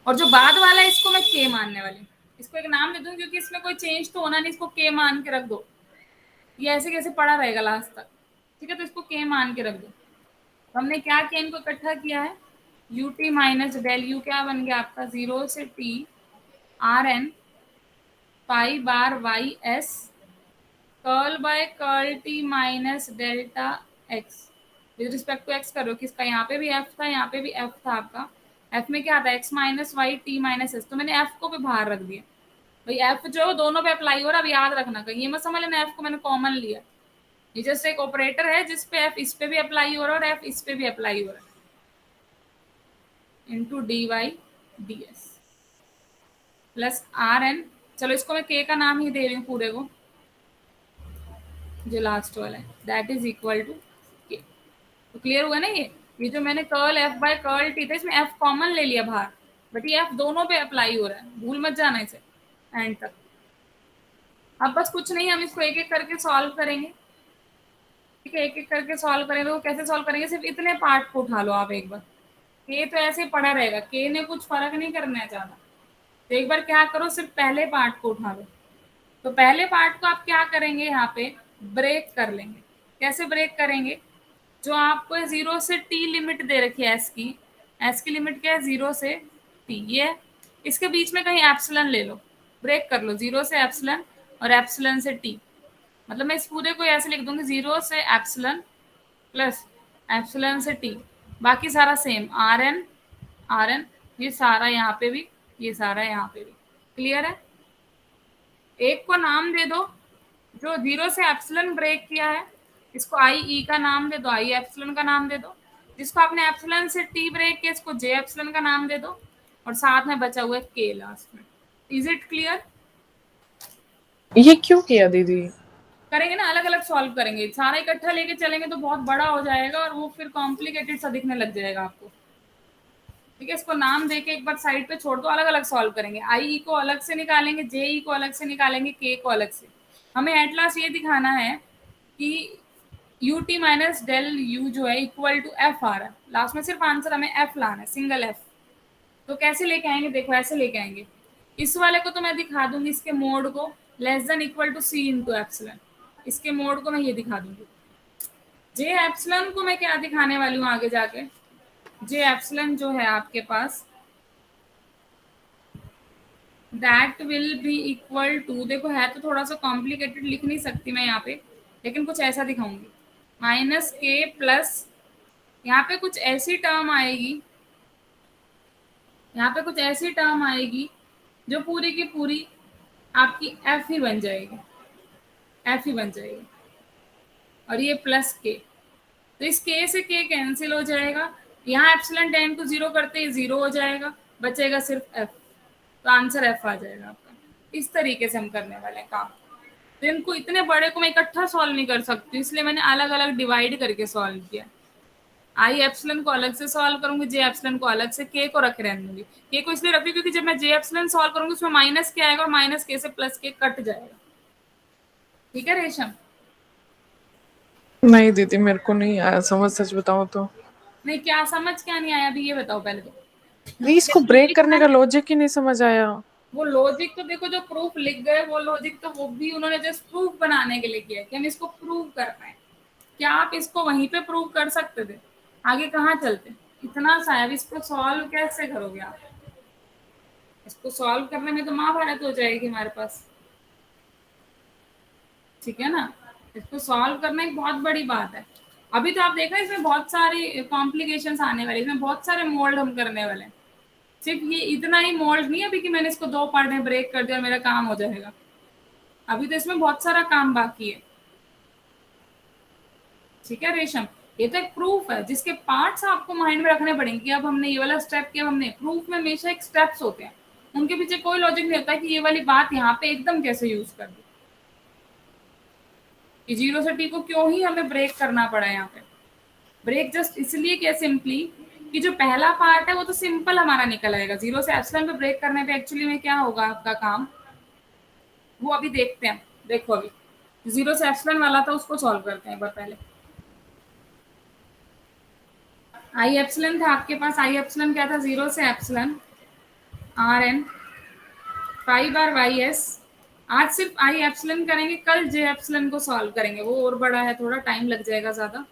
Speaker 1: और जो बाद वाला है इसको मैं के मानने वाली हूँ। इसको एक नाम दे दूँ क्योंकि इसमें कोई चेंज तो होना नहीं, इसको के मान के रख दो, ये ऐसे कैसे पड़ा रहेगा लास्ट तक। ठीक है, तो इसको के मान के रख दो। तो हमने क्या किया, इनको इकट्ठा किया है, u t minus del u क्या बन गया आपका 0 से t r N pi bar y s curl by curl t minus delta x with respect to x करो। किसका? यहाँ पे भी एफ था, यहाँ पे भी एफ था आपका। एफ में क्या था? X minus Y T minus s, तो मैंने एफ को भी बाहर रख दिया भाई। एफ जो दोनों पे अप्लाई हो रहा है, अब याद रखना कहीं ये मत समझ लेना एफ को मैंने कॉमन लिया। ये जस्ट एक ऑपरेटर है जिसपे एफ इस पे भी अप्लाई हो रहा है और एफ इस पे भी अप्लाई हो रहा है, into d Y D s plus r n. चलो इसको मैं के का नाम ही दे रही हूँ पूरे को, जो लास्ट वाला है, दैट इज इक्वल टू के। तो क्लियर हुआ ना? ये जो मैंने curl f by curl t था, इसमें एफ कॉमन ले लिया बाहर, बट ये एफ दोनों पे अप्लाई हो रहा है, भूल मत जाना इसे एंड तक। अब बस कुछ नहीं, हम इसको एक एक करके सॉल्व करेंगे। ठीक है, एक एक करके सॉल्व करेंगे। तो कैसे सॉल्व करेंगे? सिर्फ इतने पार्ट को उठा लो आप एक बार, के तो ऐसे पड़ा रहेगा, के ने कुछ फर्क नहीं करना है ज्यादा। तो एक बार क्या करो, सिर्फ पहले पार्ट को उठा लो। तो पहले पार्ट को आप क्या करेंगे, यहाँ पे ब्रेक कर लेंगे। कैसे ब्रेक करेंगे? जो आपको 0 से टी लिमिट दे रखी है एस की लिमिट क्या है? 0 से टी, ये है। इसके बीच में कहीं एप्सिलन ले लो, ब्रेक कर लो, 0 से एप्सिलन और एप्सिलन से टी। मतलब मैं इस पूरे को ऐसे लिख दूंगी, 0 से एप्सिलन प्लस एप्सिलन से टी, बाकी सारा सेम आर एन, ये सारा यहाँ पे भी, ये सारा यहाँ पे भी। क्लियर है? एक को नाम दे दो, जो 0 से एप्सिलन ब्रेक किया है इसको आई ई का नाम दे दो, आई एप्सिलन का नाम दे दो। जिसको आपने एप्सिलन से टी ब्रेक किया इसको जे एप्सिलन का नाम दे दो, और साथ में बचा हुआ है के लास्ट में। Is it clear?
Speaker 2: ये क्यों किया दीदी?
Speaker 1: करेंगे ना, अलग अलग सॉल्व करेंगे, सारा इकट्ठा लेके चलेंगे तो बहुत बड़ा हो जाएगा और वो फिर कॉम्प्लिकेटेड सा दिखने लग जाएगा आपको। ठीक है, इसको नाम देके एक बार साइड पे छोड़ दो, अलग अलग सॉल्व करेंगे। आई को अलग से निकालेंगे, जे को अलग से निकालेंगे, के को अलग से। हमें एट लास्ट ये दिखाना है कि u t minus del u जो है इक्वल टू एफ आ रहा है, लास्ट में सिर्फ आंसर हमें एफ लाना है, सिंगल एफ। तो कैसे लेके आएंगे? देखो ऐसे लेके आएंगे। इस वाले को तो मैं दिखा दूंगी, इसके मोड को less than equal to c into epsilon, इसके मोड को मैं ये दिखा दूंगी। जे एप्सिलन को मैं क्या दिखाने वाली हूँ आगे जाके, जे एप्सिलन जो है आपके पास that will be equal to, देखो है तो थोड़ा सा कॉम्प्लिकेटेड, लिख नहीं सकती मैं यहाँ पे, लेकिन कुछ ऐसा दिखाऊंगी, माइनस के प्लस यहाँ पे कुछ ऐसी टर्म आएगी, यहाँ पे कुछ ऐसी टर्म आएगी जो पूरी की पूरी आपकी एफ ही बन जाएगी, एफ ही बन जाएगी, और ये प्लस के। तो इस के से के कैंसिल हो जाएगा, यहाँ एप्सिलन टेंड टू 0 करते ही 0 हो जाएगा, बचेगा सिर्फ एफ, तो आंसर एफ आ जाएगा आपका। इस तरीके से हम करने वाले हैं काम। तो इनको इतने बड़े को मैं इकट्ठा सॉल्व नहीं कर सकती, इसलिए मैंने अलग अलग डिवाइड करके सॉल्व किया। आई एप्सिलन को अलग से सॉल्व करूंगी, जे एप्सिलन को अलग से, के को रख रहने दूंगी। के को इसलिए रखी क्योंकि जब मैं जे एप्सिलन सॉल्व करूंगी उसमें माइनस के आएगा और माइनस के से प्लस के कट जाएगा। ठीक है रेशम?
Speaker 2: नहीं दीदी, मेरे को नहीं आया समझ, सच बताऊं तो।
Speaker 1: नहीं, क्या समझ क्या नहीं आया अभी ये बताओ पहले तो।
Speaker 2: नहीं, इसको ब्रेक करने का लॉजिक ही नहीं समझ आया।
Speaker 1: वो लॉजिक तो देखो, जो प्रूफ लिख गए वो लॉजिक तो वो भी उन्होंने जस्ट प्रूफ बनाने के लिए किया कि हम इसको प्रूव कर पाए। क्या आप इसको वहीं पे प्रूव कर सकते थे? आगे कहाँ चलते? इतना सा है, अब इसको सॉल्व कैसे करोगे आप? इसको सॉल्व करने में तो महाभारत हो जाएगी हमारे पास, ठीक है ना। इसको सॉल्व करना एक बहुत बड़ी बात है। अभी तो आप देखा इसमें बहुत सारी कॉम्प्लिकेशंस आने वाली, इसमें बहुत सारे मोल्ड हम करने वाले हैं। सिर्फ ये इतना ही मोल्ड नहीं है अभी कि मैंने इसको 2 पार्ट में ब्रेक कर दिया और मेरा काम हो जाएगा। अभी तो इसमें बहुत सारा काम बाकी है, ठीक है रेशम। ये तो एक प्रूफ है जिसके पार्ट्स आपको माइंड में रखने पड़ेंगे कि अब हमने ये वाला स्टेप किया, हमने प्रूफ में हमेशा एक स्टेप्स होते हैं, उनके पीछे कोई लॉजिक नहीं होता कि ये वाली बात यहाँ पे एकदम कैसे यूज कर दी, कि 0 से t को क्यों ही हमें ब्रेक करना पड़ा यहाँ पे। ब्रेक जस्ट इसलिए किया सिंपली कि जो पहला पार्ट है वो तो सिंपल हमारा निकल आएगा। 0 से एप्सिलॉन पे ब्रेक करने पे एक्चुअली में क्या होगा आपका काम, वो अभी देखते हैं। देखो अभी 0 से एप्सिलॉन वाला था, उसको सॉल्व करते हैं एक बार पहले। आई एप्सिलॉन था आपके पास, आई एप्सिलॉन क्या था, 0 से epsilon r N pi bar y s. आज सिर्फ आई एप्सिलॉन करेंगे, कल जे एप्सिलॉन को सॉल्व करेंगे, वो और बड़ा है, थोड़ा टाइम लग जाएगा ज्यादा।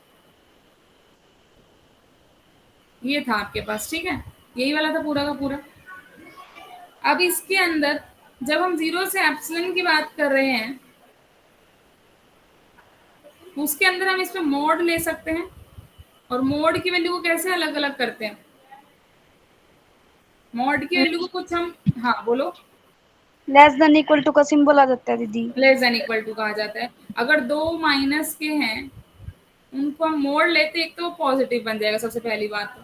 Speaker 1: ये था आपके पास, ठीक है, यही वाला था पूरा का पूरा। अब इसके अंदर जब हम 0 से एप्सिलॉन की बात कर रहे हैं, उसके अंदर हम इसमें मोड ले सकते हैं, और मोड की वैल्यू को कैसे अलग अलग करते हैं। मोड की वैल्यू को कुछ हम, हाँ बोलो।
Speaker 3: लेस देन इक्वल टू का सिंबल आ जाता है दीदी।
Speaker 1: लेस देन इक्वल टू कहा जाता है। अगर 2 माइनस के हैं उनको हम मोड लेते, एक तो पॉजिटिव बन जाएगा सबसे पहली बात तो,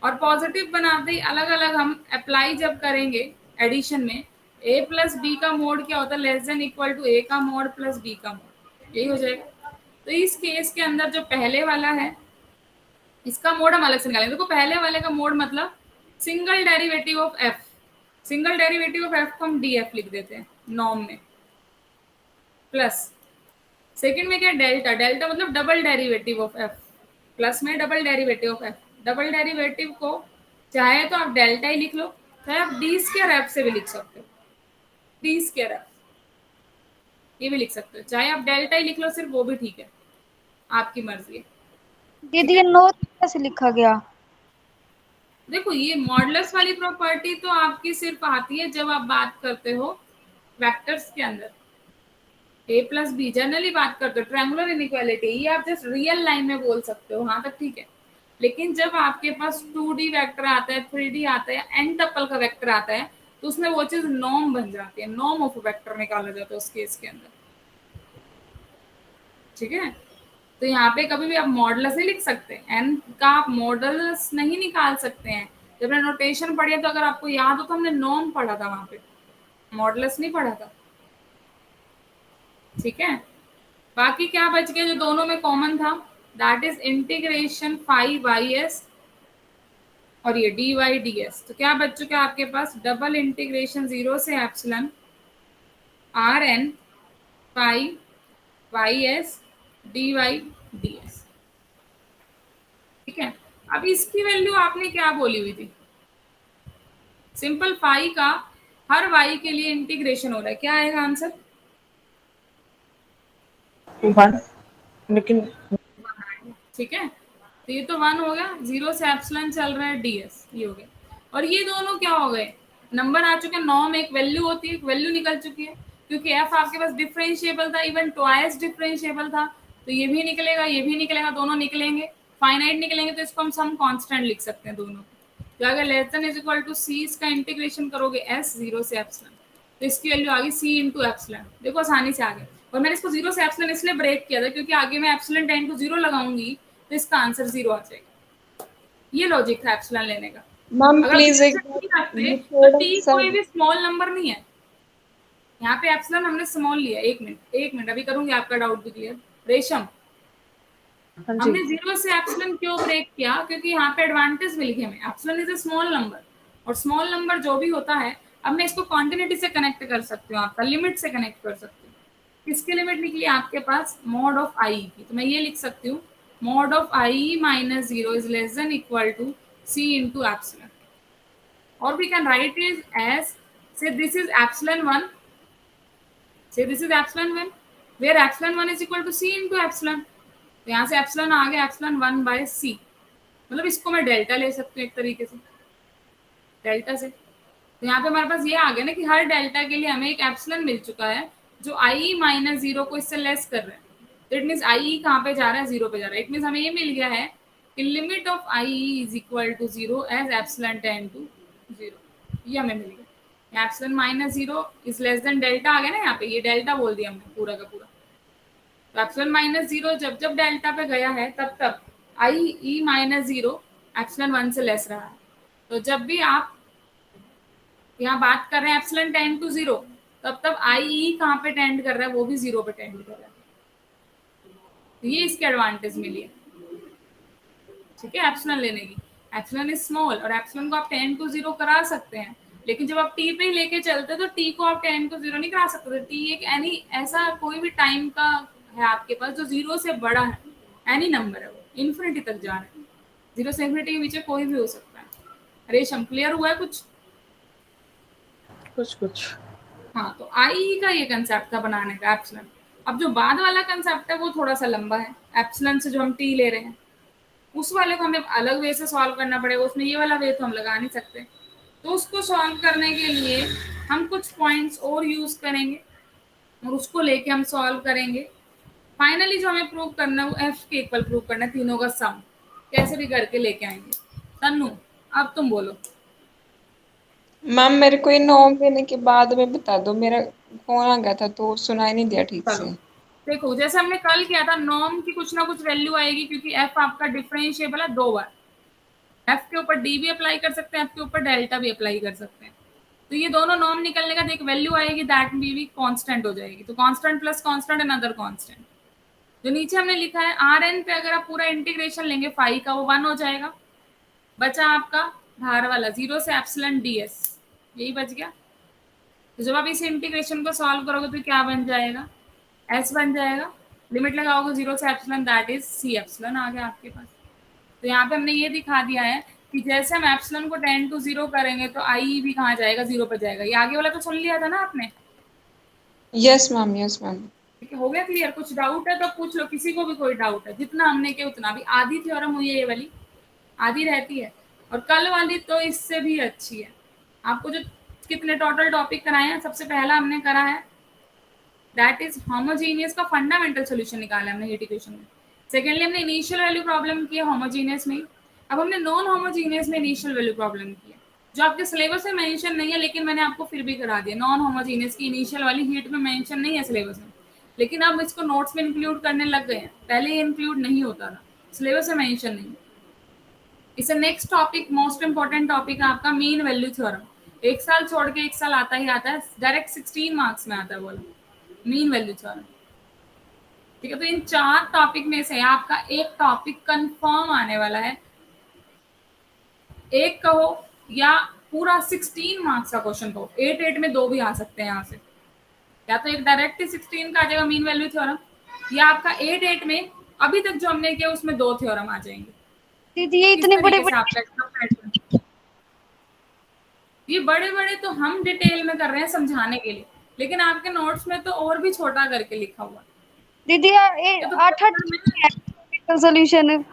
Speaker 1: और पॉजिटिव बनाते ही अलग अलग हम अप्लाई जब करेंगे एडिशन में, a प्लस बी का मोड क्या होता है, less than equal to a का मोड प्लस b का मोड, यही हो जाएगा। तो इस केस के अंदर जो पहले वाला है इसका मोड हम अलग से निकालेंगे। देखो पहले वाले का मोड मतलब single derivative of f, single derivative of f को हम df लिख देते हैं नॉर्म में, प्लस सेकंड में क्या, डेल्टा, डेल्टा मतलब double derivative of f, plus में double derivative of f। Double derivative को चाहे तो आप डेल्टा ही लिख लो, चाहे आप डी स्क्वायर एफ से भी लिख सकते हो, डी स्क्वायर एफ ये भी लिख सकते हो, चाहे आप डेल्टा ही लिख लो सिर्फ, वो भी ठीक है, आपकी मर्जी है।
Speaker 3: दीदी ये नोट कैसे लिखा गया?
Speaker 1: देखो ये मॉडुलस वाली प्रॉपर्टी तो आपकी सिर्फ आती है जब आप बात करते हो वेक्टर्स के अंदर, a प्लस बी जनरली बात करते हो, ट्रायंगुलर इनइक्वालिटी, ये आप जस्ट रियल लाइन में बोल सकते हो, वहां तक ठीक है। लेकिन जब आपके पास 2D वेक्टर आता है, 3D आता है, एन टपल का वेक्टर आता है, तो उसमें वो चीज नॉर्म बन जाती है, नॉर्म ऑफ वेक्टर निकाला जाता है उस केस के अंदर, ठीक है। तो यहाँ पे कभी भी आप मॉडुलस ही लिख सकते हैं, एन का आप मॉडुलस नहीं निकाल सकते हैं। जब हमने नोटेशन पढ़ी है तो अगर आपको याद हो तो हमने नॉर्म पढ़ा था वहां पे, मॉडुलस नहीं पढ़ा था, ठीक है। बाकी क्या बच गया जो दोनों में कॉमन था, that is integration phi y s और ये डी वाई डी एस। तो क्या बच चुका है आपके पास, डबल इंटीग्रेशन 0 से epsilon r n phi y S D Y D s, ठीक है। अब इसकी वैल्यू आपने क्या बोली हुई थी, सिंपल फाई का हर वाई के लिए इंटीग्रेशन हो रहा है, क्या आएगा आंसर,
Speaker 2: 1, लेकिन
Speaker 1: ठीक है। तो ये तो 1 हो गया, 0 से एप्सिलॉन चल रहा है ds, ये हो गया। और ये दोनों क्या हो गए, नंबर आ चुके हैं, नॉर्म एक वैल्यू होती है, एक वैल्यू निकल चुकी है, क्योंकि f आपके पास डिफरेंशिएबल था, इवन ट्वाइस डिफरेंशिएबल था, तो ये भी निकलेगा, ये भी निकलेगा, दोनों निकलेंगे, फाइनाइट निकलेंगे, तो इसको हम सम कांस्टेंट लिख सकते हैं दोनों। तो अगर less than is equal to c इसका इंटीग्रेशन करोगे s 0 से एप्सिलॉन, तो इसकी वैल्यू आ गई c इंटू एप्सिलॉन, देखो आसानी से आ गए। और मैंने इसको 0 से एप्सिलॉन इसलिए ब्रेक किया था क्योंकि आगे मैं एप्सिलॉन टेंड टू 0 लगाऊंगी तो इसका आंसर 0 आ जाएगा, ये लॉजिक था एप्सिलॉन लेने का।
Speaker 4: मैम
Speaker 1: अगर
Speaker 4: प्लीज एक
Speaker 1: t रखते
Speaker 4: ये
Speaker 1: तो
Speaker 4: थोड़ा
Speaker 1: t
Speaker 4: सा
Speaker 1: कोई भी स्मॉल नंबर नहीं है, यहाँ पे एप्सिलॉन हमने स्मॉल लिया। एक मिनट अभी करूंगी आपका डाउट भी क्लियर। रेशम,
Speaker 2: हाँ जी,
Speaker 1: हमने 0 से एप्सिलॉन क्यों ब्रेक किया, क्योंकि यहाँ पे एडवांटेज मिल गया हमें, epsilon is a small number, और स्मॉल नंबर जो भी होता है, अब मैं इसको क्वांटिटी से कनेक्ट कर सकती हूँ, आपका लिमिट से कनेक्ट कर सकती हूँ। किसकी लिमिट निकली आपके पास, मॉड ऑफ आई की, तो मैं ये लिख सकती हूँ mod of I minus 0 is less than equal to C into epsilon. Or we can write it as, say this is epsilon 1, say this is epsilon 1, where epsilon 1 is equal to C into epsilon. तो यहाँ से epsilon आ गया epsilon 1 by C, मतलब इसको मैं delta ले सकती हूँ एक तरीके से, डेल्टा से। तो यहाँ पे हमारे पास ये आ गया ना कि हर डेल्टा के लिए हमें एक एप्सिलॉन मिल चुका है जो आई माइनस 0 को इससे लेस कर रहा है। तो इट मीन्स आई कहाँ पे जा रहा है, 0 पे जा रहा है। इट मीन्स हमें ये मिल गया है कि limit of i is equal to 0 as epsilon tend to 0, ये हमें मिल गया। Epsilon minus 0 is less than delta आ गया ना, यहाँ पे ये डेल्टा बोल दिया हमने पूरा का पूरा। तो एप्सिलॉन माइनस 0 जब जब डेल्टा पे गया है तब तब आई ई माइनस 0 एप्सिलॉन 1 से लेस रहा है। तो जब भी आप यहाँ बात कर रहे हैं एप्सिलॉन टेंड टू 0, तब तब आई ई कहाँ पे टेंड कर रहा है, वो भी 0 पे टेंड कर रहा है। तो ये इसके एडवांटेज मिली है, ठीक है, एप्सिलॉन लेने की। एप्सिलॉन इज स्मॉल और एप्सिलॉन को आप 10 टू 0 करा सकते हैं, लेकिन जब आप टी पे ही लेके चलते हैं तो टी को आप 10 टू 0 नहीं करा सकते। टी एक एनी ऐसा कोई भी टाइम का है आपके पास जो 0 से बड़ा है, एनी नंबर है, वो इन्फिनिटी तक जा रहा है। 0 से इन्फिनिटी के बीच कोई भी हो सकता है। रेशम क्लियर हुआ है कुछ?
Speaker 2: कुछ
Speaker 1: हाँ, तो आई का ये कंसेप्ट था बनाने का एप्सिलॉन। अब जो बाद वाला कंसेप्ट है वो थोड़ा सा लंबा है। एप्सिलॉन से जो हम टी ले रहे हैं उस वाले को हमें अलग वे से सॉल्व करना पड़ेगा, उसमें ये वाला वे तो हम लगा नहीं सकते। तो उसको सॉल्व करने के लिए हम कुछ पॉइंट्स और यूज करेंगे और उसको लेके हम सॉल्व करेंगे। फाइनली जो हमें प्रूव करना है वो एफ के इक्वल प्रूव करना है, तीनों का सम कैसे भी करके लेके आएंगे। तन्नू अब तुम बोलो।
Speaker 4: मैम मेरे को ये नॉर्म देने के बाद में बता दो, मेरा फोन आ गया था तो सुनाई नहीं दिया ठीक
Speaker 1: चलो
Speaker 4: से।
Speaker 1: देखो, जैसे हमने कल किया था, नॉर्म की कुछ ना कुछ वैल्यू आएगी क्योंकि एफ आपका डिफरेंशिएबल है 2 बार। एफ के ऊपर डी भी अप्लाई कर सकते हैं, एफ के ऊपर डेल्टा भी अप्लाई कर सकते हैं। तो ये दोनों नॉर्म निकलने का एक वैल्यू आएगी, दैट भी कांस्टेंट हो जाएगी। तो constant plus constant another constant. जो नीचे हमने लिखा है आर एन पे अगर आप पूरा इंटीग्रेशन लेंगे फाई का, वो 1 हो जाएगा। बचा आपका बाहर वाला 0 से एप्सिलॉन डी एस, यही बच गया। तो जब आप इस इंटीग्रेशन को सॉल्व करोगे तो क्या बन जाएगा, एस बन जाएगा। लिमिट लगाओगे 0 से epsilon, that is c epsilon आ गया आपके पास। तो यहाँ पे हमने ये दिखा दिया है कि जैसे हम एप्सिलॉन को 10 टू 0 करेंगे तो आई भी कहाँ जाएगा, 0 पर जाएगा। ये आगे वाला तो सुन लिया था ना आपने?
Speaker 4: Yes ma'am, yes ma'am.
Speaker 1: ठीक है, हो गया क्लियर? कुछ डाउट है तो पूछ लो, किसी को भी कोई डाउट है। जितना हमने किया उतना। अभी आधी थ्योरम हुई है, ये वाली आधी रहती है, और कल वाली तो इससे भी अच्छी है। आपको जो कितने टोटल टॉपिक कराए हैं, सबसे पहला हमने करा है दैट इज होमोजीनियस का फंडामेंटल सॉल्यूशन निकाला हमने हीट इक्वेशन में। सेकेंडली हमने इनिशियल वैल्यू प्रॉब्लम की है होमोजीनियस में। अब हमने नॉन होमोजीनियस में इनिशियल वैल्यू प्रॉब्लम की है, जो आपके सिलेबस में मेंशन नहीं है, लेकिन मैंने आपको फिर भी करा दिया। नॉन होमोजीनियस की इनिशियल वाली हीट में मेंशन नहीं है सिलेबस में, लेकिन अब इसको नोट्स में इंक्लूड करने लग गए हैं। पहले ये इंक्लूड नहीं होता था, सिलेबस में मेंशन नहीं। इसे next topic, most important topic है आपका मीन वैल्यू थ्योरम। एक साल छोड़ के एक साल आता ही आता है, डायरेक्ट 16 मार्क्स में आता है बोला मीन वैल्यू थ्योरम। ठीक है, तो इन 4 टॉपिक में से आपका एक टॉपिक कंफर्म आने वाला है। एक कहो या पूरा 16 मार्क्स का क्वेश्चन कहो, 8 में 2 भी आ सकते हैं यहाँ से। या तो एक डायरेक्ट 16 का आ जाएगा मीन वैल्यू थ्योरम, या आपका 8 में अभी तक जो हमने किया उसमें 2 थ्योरम आ जाएंगे।
Speaker 3: दीदी ये
Speaker 1: इस
Speaker 3: इतने
Speaker 1: तरीके
Speaker 3: बड़े
Speaker 1: से आपका इसका पैटर्न। ये बड़े बड़े तो हम डिटेल में कर रहे हैं समझाने के लिए, लेकिन आपके नोट्स में तो और भी छोटा करके लिखा हुआ है।
Speaker 3: दीदी
Speaker 1: ये तो
Speaker 3: 8
Speaker 1: पेपर में,
Speaker 3: सोल्यूशन।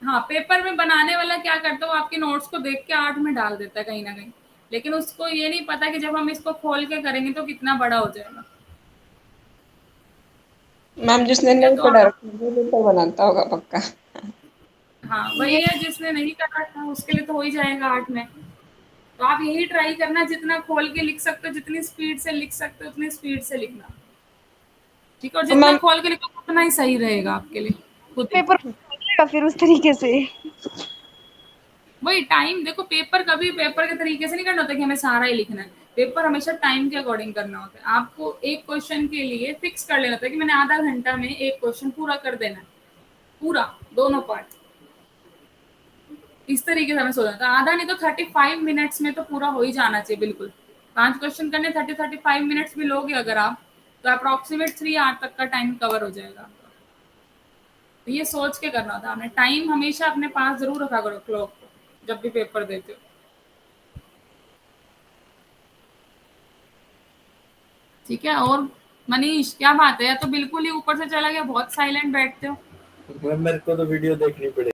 Speaker 1: हाँ, पेपर में बनाने वाला क्या करता है, वो आपके नोट्स को देख के 8 में डाल देता है कहीं ना कहीं, लेकिन उसको ये नहीं पता कि जब हम इसको खोल के करेंगे तो कितना बड़ा हो जाएगा।
Speaker 4: मैम जिसने
Speaker 1: ठीक है,
Speaker 4: नहीं
Speaker 1: तो
Speaker 4: पढ़ा रखा वो पेपर बनाता होगा पक्का।
Speaker 1: हाँ वही है, जिसने नहीं कर रखा उसके लिए तो हो ही जाएगा 8 में। तो आप यही ट्राई करना, जितना खोल के लिख सकते हो, जितनी स्पीड से लिख सकते हो उतनी स्पीड से लिखना। ठीक है, और जितना
Speaker 4: मैम
Speaker 1: खोल के लिखो उतना ही सही रहेगा आपके लिए खुद ही।
Speaker 3: पेपर फिर उस तरीके से।
Speaker 1: वही टाइम देखो, पेपर कभी पेपर के तरीके से नहीं करना होता कि हमें सारा ही लिखना है। पेपर हमेशा टाइम के अकॉर्डिंग करना होता है। आपको एक क्वेश्चन के लिए फिक्स कर लेना होता है कि मैंने आधा घंटा में एक क्वेश्चन पूरा कर देना है, पूरा दोनों पार्ट। इस तरीके से हमें सोचना था, आधा नहीं तो 35 मिनट्स में तो पूरा हो ही जाना चाहिए बिल्कुल। 5 क्वेश्चन करने 35 मिनट्स भी लोगे अगर आप, तो अप्रोक्सीमेट 3 आवर तक का टाइम कवर हो जाएगा आपका। तो ये सोच के करना होता है आपने। टाइम हमेशा अपने पास जरूर रखा करो क्लॉक को जब भी पेपर देते हो। ठीक है। और मनीष क्या बात है, या तो बिल्कुल ही ऊपर से चला गया, बहुत साइलेंट बैठते हो।
Speaker 5: मेरे को तो वीडियो देखनी पड़ेगी।